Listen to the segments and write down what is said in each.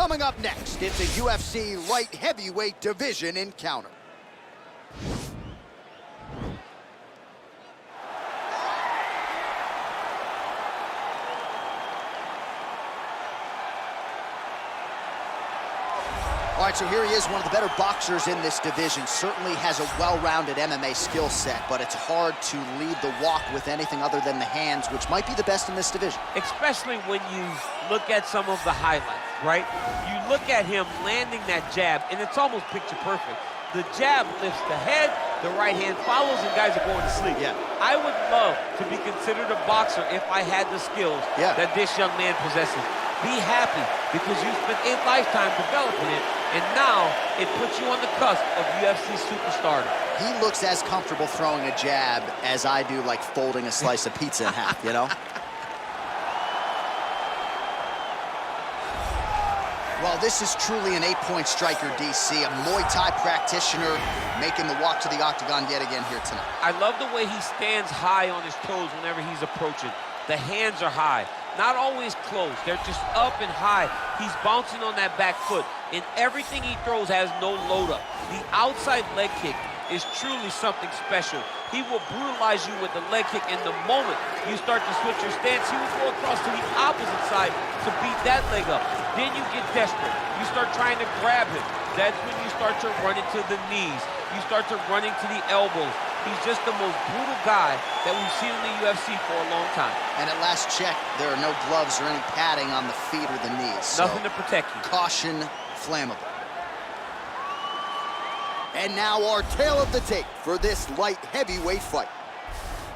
Coming up next, it's a UFC light heavyweight division encounter. All right, so here he is, one of the better boxers in this division. Certainly has a well-rounded MMA skill set, but it's hard to lead the walk with anything other than the hands, which might be the best in this division. Especially when you look at some of the highlights, right? You look at him landing that jab, and it's almost picture perfect. The jab lifts the head, the right hand follows, and guys are going to sleep. Yeah. I would love to be considered a boxer if I had the skills that this young man possesses. Be happy, because you spent a lifetime developing it, and now it puts you on the cusp of UFC superstardom. He looks as comfortable throwing a jab as I do, like folding a slice of pizza in half, you know? Well, this is truly an 8-point striker, DC, a Muay Thai practitioner making the walk to the octagon yet again here tonight. I love the way he stands high on his toes whenever he's approaching. The hands are high, not always closed. They're just up and high. He's bouncing on that back foot, and everything he throws has no load up. The outside leg kick is truly something special. He will brutalize you with the leg kick, and the moment you start to switch your stance, he will go across to the opposite side to beat that leg up. Then you get desperate. You start trying to grab him. That's when you start to run into the knees. You start to run into the elbows. He's just the most brutal guy that we've seen in the UFC for a long time. And at last check, there are no gloves or any padding on the feet or the knees. Nothing to protect you. Caution, flammable. And now our tale of the tape for this light heavyweight fight.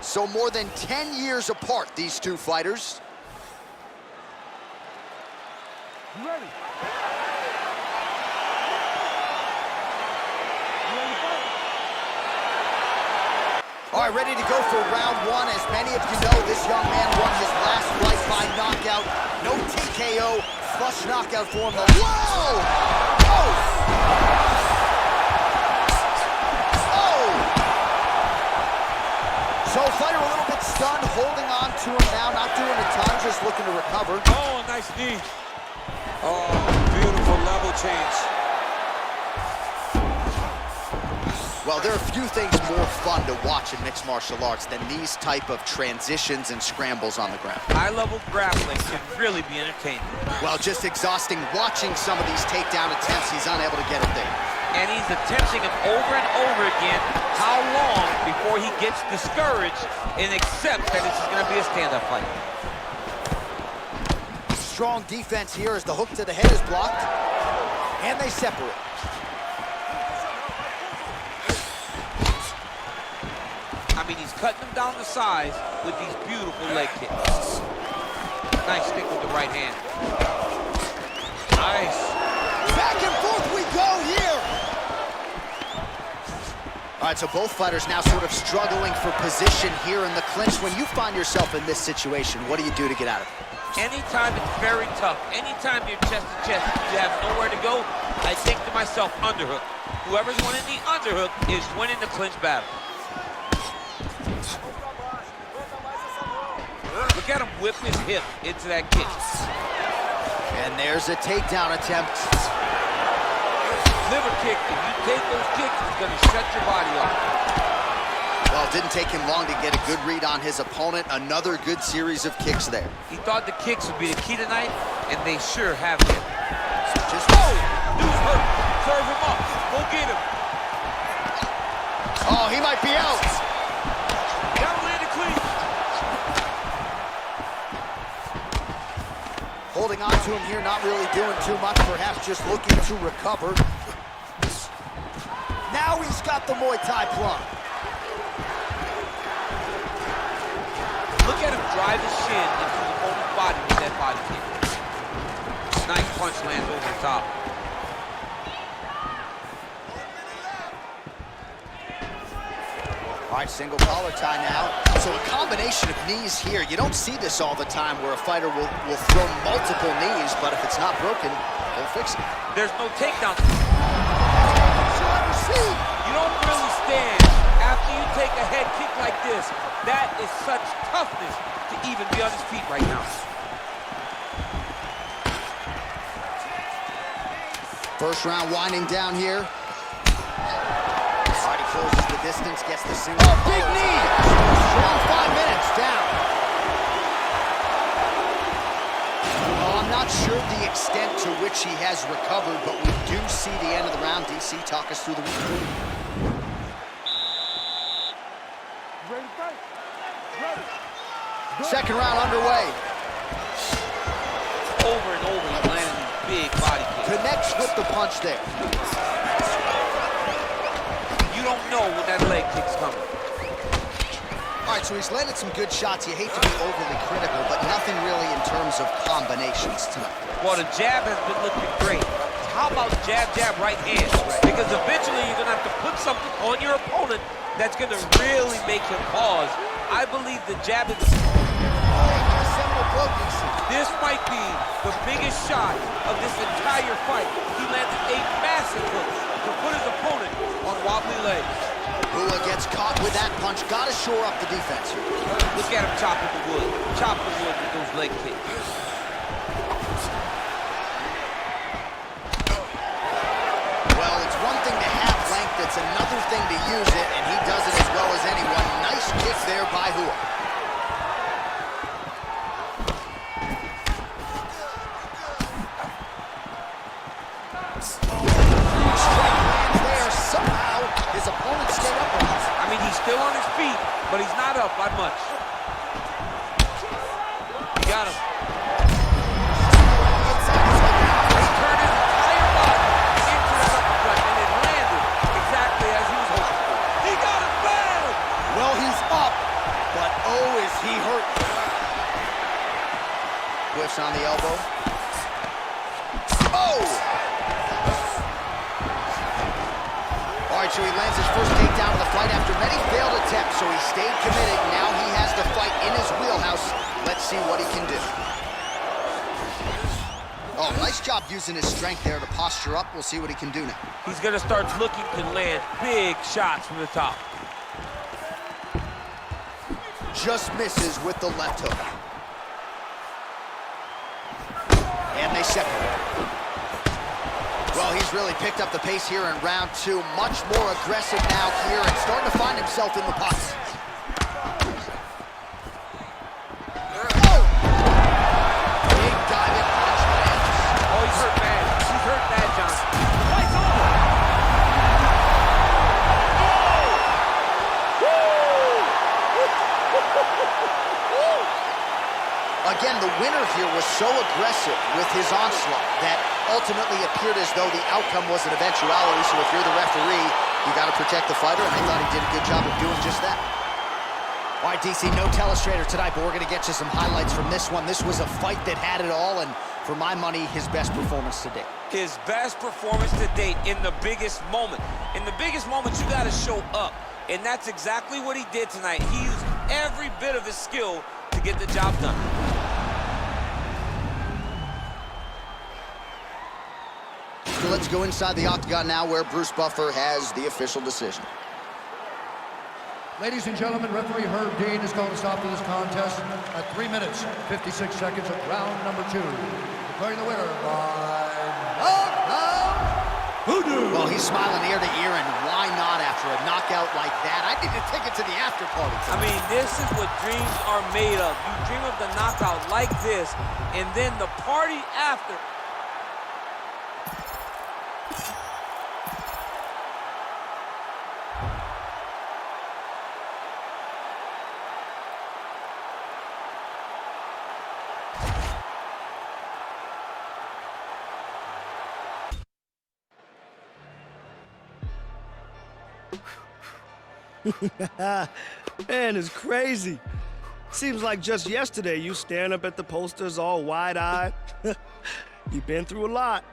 So more than 10 years apart, these two fighters. You ready? All right, ready to go for round one. As many of you know, this young man won his last fight by knockout. No TKO, flush knockout for him. Whoa! Oh! Oh! So fighter a little bit stunned, holding on to him now, not doing a ton, just looking to recover. Oh, nice knee. Oh, beautiful level change. Well, there are few things more fun to watch in mixed martial arts than these type of transitions and scrambles on the ground. High-level grappling can really be entertaining. Well, just exhausting watching some of these takedown attempts. He's unable to get it there. And he's attempting them over and over again. How long before he gets discouraged and accepts that this is going to be a stand-up fight? Strong defense here as the hook to the head is blocked. And they separate. I mean, he's cutting them down to size with these beautiful leg kicks. Nice stick with the right hand. Nice. Back and forth we go here. All right, so both fighters now sort of struggling for position here in the clinch. When you find yourself in this situation, what do you do to get out of it? Anytime it's very tough, anytime you're chest to chest, you have nowhere to go, I think to myself, underhook. Whoever's winning the underhook is winning the clinch battle. Look at him whip his hip into that kick. And there's a takedown attempt. Liver kick, if you take those kicks, it's gonna shut your body off. Well, it didn't take him long to get a good read on his opponent. Another good series of kicks there. He thought the kicks would be the key tonight, and they sure have been. Just dude's hurt. Serve him up. Go get him. Oh, he might be out. That'll land it clean. Holding on to him here, not really doing too much, perhaps just looking to recover. Now he's got the Muay Thai plum. Look at him drive his shin into his opponent's body with that body kick. Nice punch lands over the top. All right, single collar tie now. So a combination of knees here. You don't see this all the time where a fighter will throw multiple knees, but if it's not broken, they'll fix it. There's no takedown. See. You don't really stand after you take a head kick like this. That is such toughness to even be on his feet right now. First round winding down here. Already closes the distance, gets the suit. Oh, big knee! Strong 5 minutes down. Well, I'm not sure the extent to which he has recovered, but we do see the end of the round. DC, talk us through the replay. Second round underway. Over and over, he's landing these big body kicks. Connects with the punch there. You don't know when that leg kick's coming. All right, so he's landed some good shots. You hate to be overly critical, but nothing really in terms of combinations tonight. Well, the jab has been looking great. How about jab, jab, right hand? Because eventually you're going to have to put something on your opponent that's going to really make him pause. I believe the jab is... This might be the biggest shot of this entire fight. He landed a massive hook to put his opponent on wobbly legs. Bua gets caught with that punch. Got to shore up the defense here. Look at him chopping the wood. Chop the wood with those leg kicks. Well, it's one thing to have length. It's another thing to use it, and he does it as well as anyone. Nice kick there by Hua. His opponent stayed up on him. I mean, he's still on his feet, but he's not up by much. He got him. He turned his entire body into that uppercut, and it landed exactly as he was hoping for. He got him bad! Well, he's up, but oh, is he hurt. Whiffs on the elbow. Oh! All right, so he lands his first takedown of the fight after many failed attempts, so he stayed committed. Now he has the fight in his wheelhouse. Let's see what he can do. Oh, nice job using his strength there to posture up. We'll see what he can do now. He's going to start looking to land big shots from the top. Just misses with the left hook. And they separate. Well, he's really picked up the pace here in round two. Much more aggressive now here and starting to find himself in the pocket. Oh! Big diving punch lands. Oh, he's hurt bad. He's hurt bad, Johnson. Fight's over! Again, the winner here was so aggressive with his onslaught that ultimately appeared as though the outcome was an eventuality. So if you're the referee, you got to protect the fighter, and I thought he did a good job of doing just that. All right, DC, no telestrator tonight, but we're going to get you some highlights from this one. This was a fight that had it all, and for my money, his best performance to date. His best performance to date in the biggest moment. In the biggest moments, you got to show up, and that's exactly what he did tonight. He used every bit of his skill to get the job done. So let's go inside the octagon now where Bruce Buffer has the official decision. Ladies and gentlemen, referee Herb Dean is going to stop to this contest at 3 minutes, 56 seconds of round number 2. Declaring the winner by knockout, Hoodoo. Well, he's smiling ear to ear, and why not after a knockout like that? I need to take it to the after party. I mean, this is what dreams are made of. You dream of the knockout like this, and then the party after. Man, it's crazy. Seems like just yesterday you staring up at the posters all wide-eyed. You've been through a lot.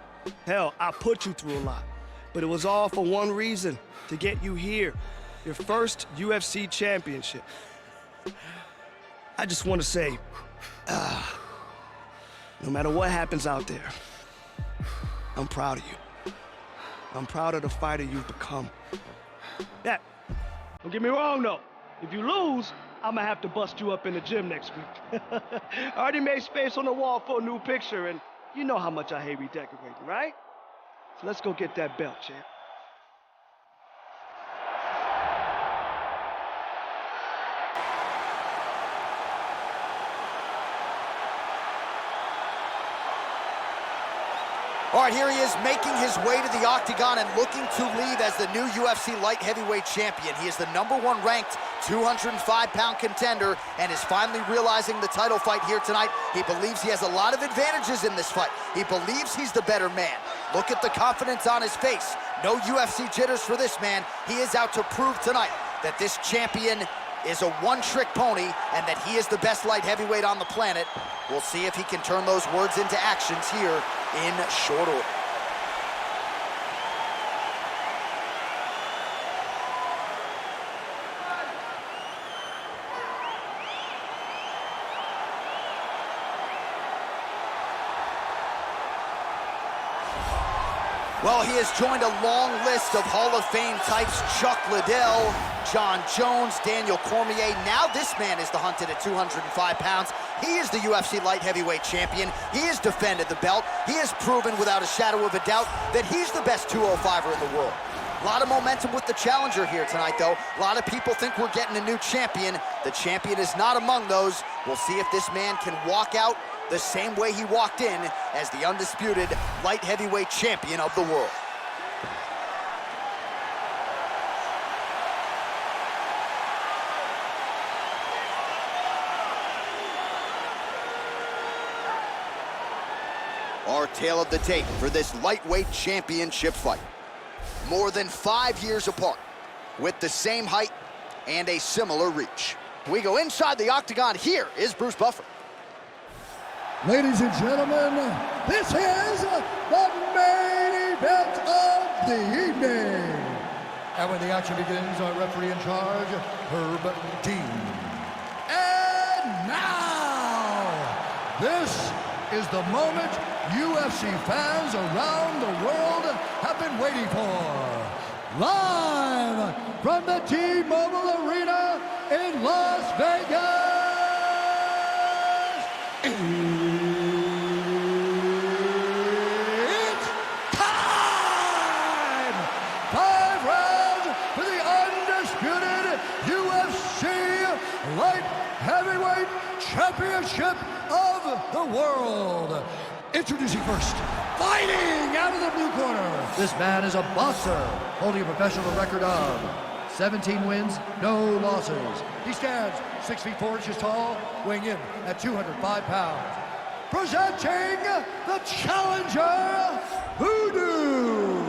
Hell, I put you through a lot. But it was all for one reason, to get you here. Your first UFC championship. I just want to say, no matter what happens out there, I'm proud of you. I'm proud of the fighter you've become. Yeah. Don't get me wrong, though. If you lose, I'm gonna have to bust you up in the gym next week. I already made space on the wall for a new picture, and you know how much I hate redecorating, right? So let's go get that belt, champ. All right, here he is making his way to the octagon and looking to leave as the new UFC light heavyweight champion. He is the #1 ranked 205-pound contender and is finally realizing the title fight here tonight. He believes he has a lot of advantages in this fight. He believes he's the better man. Look at the confidence on his face. No UFC jitters for this man. He is out to prove tonight that this champion is a one-trick pony and that he is the best light heavyweight on the planet. We'll see if he can turn those words into actions here in short order. Well, he has joined a long list of Hall of Fame types: Chuck Liddell, John Jones, Daniel Cormier. Now this man is the hunted at 205 pounds. He is the UFC light heavyweight champion. He has defended the belt. He has proven without a shadow of a doubt that he's the best 205er in the world. A lot of momentum with the challenger here tonight, though. A lot of people think we're getting a new champion. The champion is not among those. We'll see if this man can walk out the same way he walked in as the undisputed light heavyweight champion of the world. Our tale of the tape for this lightweight championship fight. More than 5 years apart, with the same height and a similar reach. We go inside the octagon. Here is Bruce Buffer. Ladies and gentlemen, this is the main event of the evening. And when the action begins, our referee in charge, Herb Dean. And now, this is the moment UFC fans around the world have been waiting for. Live from the T-Mobile Arena in Las Vegas. It's time! 5 rounds for the undisputed UFC Light Heavyweight Championship of the world. Introducing first, fighting out of the blue corner. This man is a boxer, holding a professional record of 17 wins, no losses. He stands 6 feet 4 inches tall, weighing in at 205 pounds. Presenting the challenger, Hoodoo.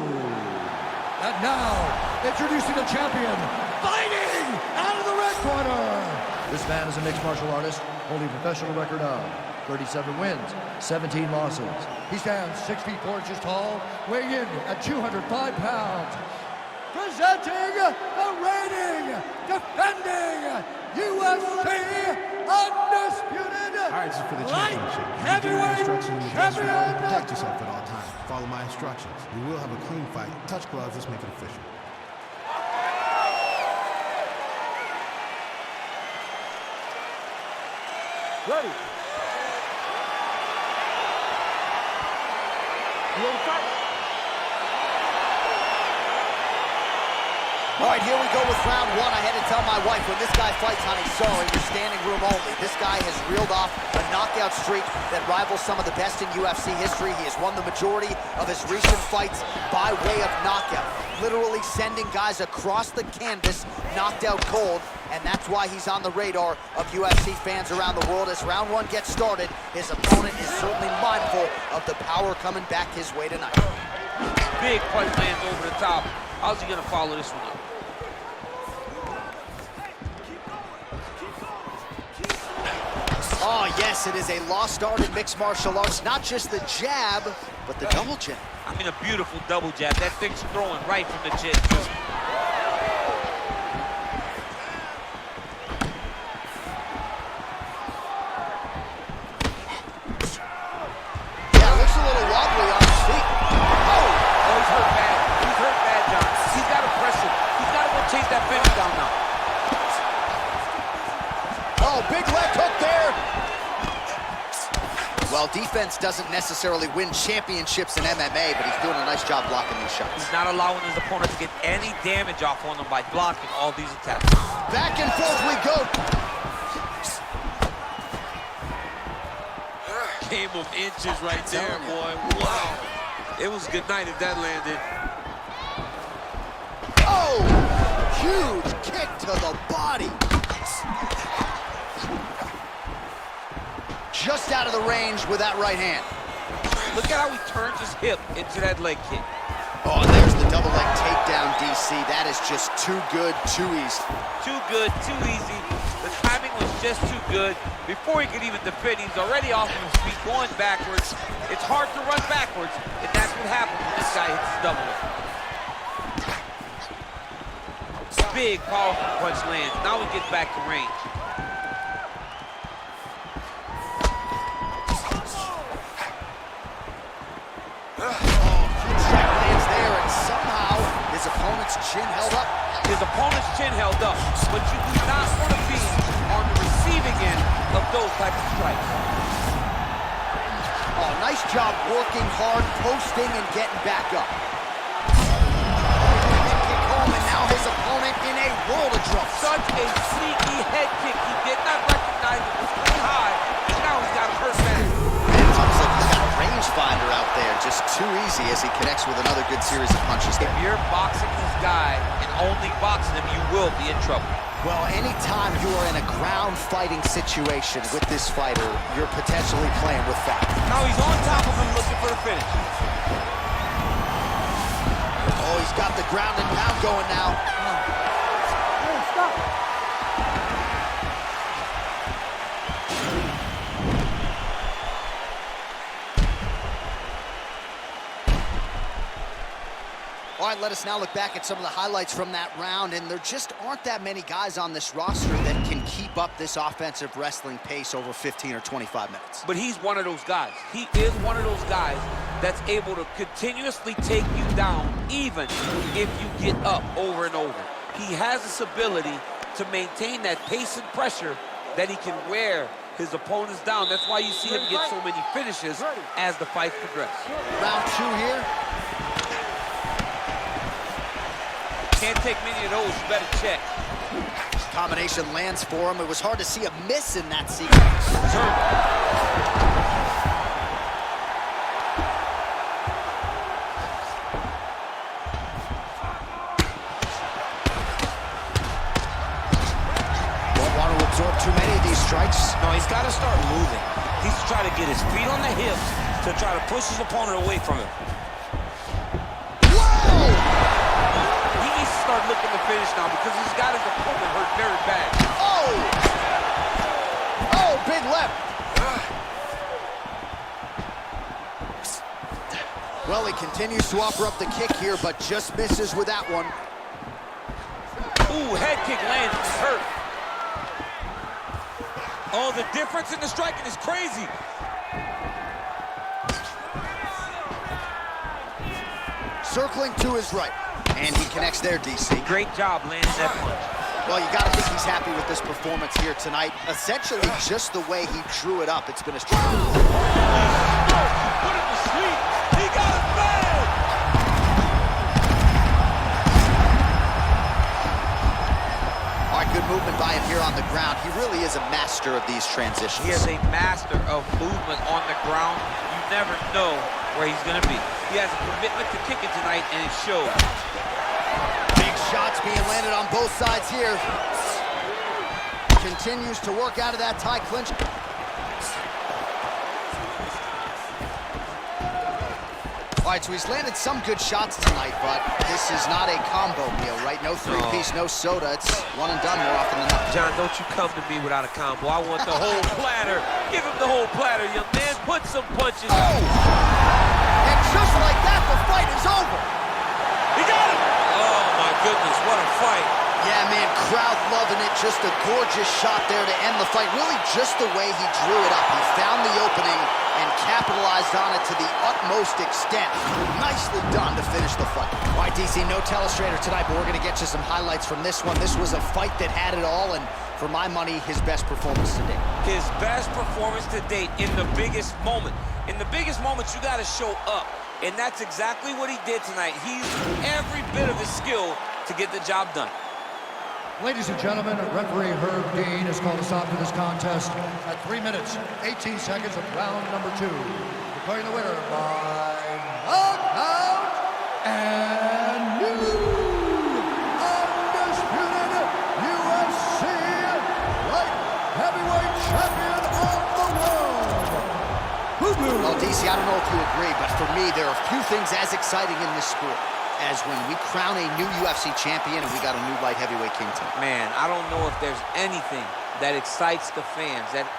And now, introducing the champion, fighting out of the red corner. This man is a mixed martial artist, holding a professional record of 37 wins, 17 losses. He stands 6 feet 4 inches tall, weighing in at 205 pounds. Presenting the reigning, defending UFC undisputed All right, this is for the light championship. heavyweight champion. Protect yourself at all times. Follow my instructions. We will have a clean fight. Touch gloves. Let's make it official. Ready. You ready to fight? All right, here we go with round 1. I had to tell my wife, when this guy fights, honey, sorry, you're standing room only. This guy has reeled off a knockout streak that rivals some of the best in UFC history. He has won the majority of his recent fights by way of knockout, literally sending guys across the canvas knocked out cold, and that's why he's on the radar of UFC fans around the world. As round 1 gets started, his opponent is certainly mindful of the power coming back his way tonight. Big punch lands over the top. How's he gonna follow this one up? Oh, yes, it is a lost art in mixed martial arts. Not just the jab, but the double jab. I mean, a beautiful double jab. That thing's throwing right from the chin. Yeah, looks a little wobbly on his feet. Oh, he's hurt bad. He's hurt bad, John. He's got to press him. He's got to go chase that finish down now. Oh, big left hook there. Well, defense doesn't necessarily win championships in MMA, but he's doing a nice job blocking these shots. He's not allowing his opponent to get any damage off on him by blocking all these attacks. Back and forth we go. Game of inches right there, boy. Wow. It was good night if that landed. Oh, huge kick to the body. Just out of the range with that right hand. Look at how he turns his hip into that leg kick. Oh, and there's the double leg takedown, DC. That is just too good, too easy. Too good, too easy. The timing was just too good. Before he could even defend, he's already off of his feet, going backwards. It's hard to run backwards, and that's what happens when this guy hits the double leg. Big, powerful punch lands. Now he gets back to range. Strike lands there, and somehow his opponent's chin held up. His opponent's chin held up, but you do not want to be on the receiving end of those types of strikes. Oh, nice job working hard, posting, and getting back up. Kick home, and now his opponent in a world of trouble. Such a sneaky head kick. He did not recognize it was too high, and now he's got him hurt bad. It's almost like he's got a rangefinder out there, just too easy as he connects with another good series of punches. If you're boxing this guy and only boxing him, you will be in trouble. Well, anytime you are in a ground fighting situation with this fighter, you're potentially playing with fire. Now he's on top of him looking for the finish. Oh, he's got the ground and pound going now. Hey, stop. All right, let us now look back at some of the highlights from that round, and there just aren't that many guys on this roster that can keep up this offensive wrestling pace over 15 or 25 minutes. But he's one of those guys. He is one of those guys that's able to continuously take you down, even if you get up over and over. He has this ability to maintain that pace and pressure that he can wear his opponents down. That's why you see him get so many finishes as the fight progresses. Round two here. Can't take many of those, you better check. Combination lands for him. It was hard to see a miss in that sequence. Don't want to absorb too many of these strikes. No, he's got to start moving. He's trying to get his feet on the hips to try to push his opponent away from him. Start looking to finish now because he's got his opponent hurt very bad. Oh! Oh, big left. Well, he continues to offer up the kick here, but just misses with that one. Ooh, head kick lands, he's hurt. Oh, the difference in the striking is crazy. Circling to his right. And he connects there, DC. Great job landing that punch. Well, you got to think he's happy with this performance here tonight. Essentially, just the way he drew it up, it's been a strong. Put him to sleep. He got it bad. All right, good movement by him here on the ground. He really is a master of these transitions. He is a master of movement on the ground. You never know where he's going to be. He has a commitment to kicking tonight, and it shows. Big shots being landed on both sides here. Continues to work out of that tie clinch. All right, so he's landed some good shots tonight, but this is not a combo meal, right? No three-piece, no soda. It's one and done more often than not. John, don't you come to me without a combo. I want the whole platter. Give him the whole platter, young man. Put some punches. Oh! And just like that, the fight is over. He got him. Oh, my goodness, what a fight. Yeah, man, crowd loving it. Just a gorgeous shot there to end the fight. Really just the way he drew it up. He found the opening and capitalized on it to the utmost extent. Nicely done to finish the fight. All right, DC, no telestrator tonight, but we're going to get you some highlights from this one. This was a fight that had it all, and For my money, his best performance to date. His best performance to date in the biggest moment. In the biggest moments, you got to show up. And that's exactly what he did tonight. He used every bit of his skill to get the job done. Ladies and gentlemen, referee Herb Dean has called a stop to this contest at 3 minutes, 18 seconds of round number 2. Declaring the winner by knockout and new undisputed UFC light heavyweight champion of the world. Well, DC, I don't know if you agree, but for me, there are few things as exciting in this sport as when we crown a new UFC champion and we got a new light heavyweight king tonight. Man, I don't know if there's anything that excites the fans, that